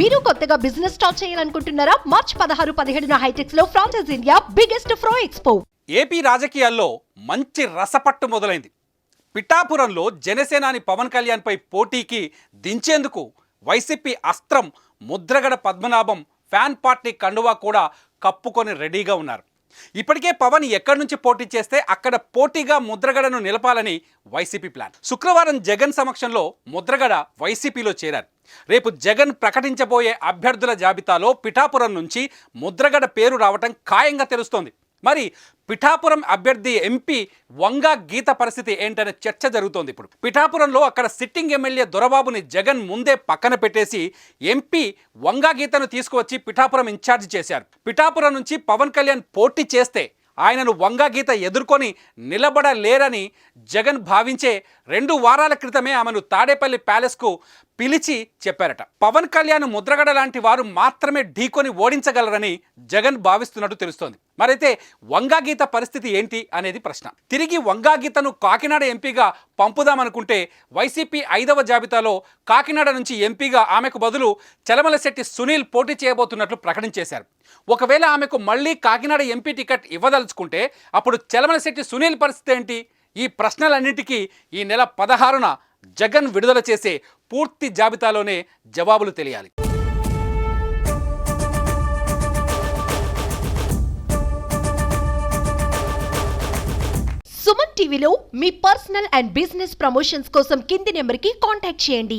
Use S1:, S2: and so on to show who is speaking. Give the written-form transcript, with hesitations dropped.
S1: మీరు కొత్తగా business start చేయాలనుకుంటున్నారా? మార్చ్ 16-17 హైటెక్స్ లో franchise India biggest ఫ్రో expo.
S2: AP రాజకీయాల్లో మంచి రసపట్టు మొదలైంది. పిఠాపురంలో జనసేనాని పవన్ కళ్యాణ్ పై పోటీకి దించేందుకు వైసీపీ అస్త్రం ముద్రగడ పద్మనాభం ఫ్యాన్ పార్టీ కండువా కూడా కప్పుకొని రెడీగా ఉన్నారు. ఇప్పటికే పవన్ ఎక్కడి నుంచి పోటీ చేస్తే అక్కడ పోటీగా ముద్రగడను నిలపాలని వైసీపీ ప్లాన్. శుక్రవారం జగన్ సమక్షంలో ముద్రగడ వైసీపీలో చేరారు. రేపు జగన్ ప్రకటించబోయే అభ్యర్థుల జాబితాలో పిఠాపురం నుంచి ముద్రగడ పేరు రావటం ఖాయంగా తెలుస్తోంది. మరి పిఠాపురం అభ్యర్థి ఎంపీ వంగా గీత పరిస్థితి ఏంటనే చర్చ జరుగుతోంది. ఇప్పుడు పిఠాపురంలో అక్కడ సిట్టింగ్ ఎమ్మెల్యే దొరబాబుని జగన్ ముందే పక్కన పెట్టేసి ఎంపీ వంగా గీతను తీసుకువచ్చి పిఠాపురం ఇన్ఛార్జ్ చేశారు. పిఠాపురం నుంచి పవన్ కళ్యాణ్ పోటీ చేస్తే ఆయనను వంగా గీత ఎదుర్కొని నిలబడలేరని జగన్ భావించే 2 వారాల క్రితమే ఆమెను తాడేపల్లి ప్యాలెస్కు పిలిచి చెప్పారట. పవన్ కళ్యాణ్ ముద్రగడ లాంటి వారు మాత్రమే ఢీకొని ఓడించగలరని జగన్ భావిస్తున్నట్టు తెలుస్తోంది. మరైతే వంగా గీత పరిస్థితి ఏంటి అనేది ప్రశ్న. తిరిగి వంగా గీతను కాకినాడ ఎంపీగా పంపుదామనుకుంటే వైసీపీ 5వ జాబితాలో కాకినాడ నుంచి ఎంపీగా ఆమెకు బదులు చలమలశెట్టి సునీల్ పోటీ చేయబోతున్నట్లు ప్రకటించేశారు. ఒకవేళ ఆమెకు మళ్ళీ కాకినాడ ఎంపీ టికెట్ ఇవ్వదలుచుకుంటే అప్పుడు చలమలశెట్టి సునీల్ పరిస్థితి ఏంటి? ఈ ప్రశ్నలన్నింటికీ ఈ నెల 16న జగన్ విడుదల చేసే పూర్తి జాబితాలోనే జవాబులు తెలియాలి.
S1: సుమన్ టీవీలో మీ పర్సనల్ అండ్ బిజినెస్ ప్రమోషన్స్ కోసం కింది నెంబర్కి కాంటాక్ట్ చేయండి.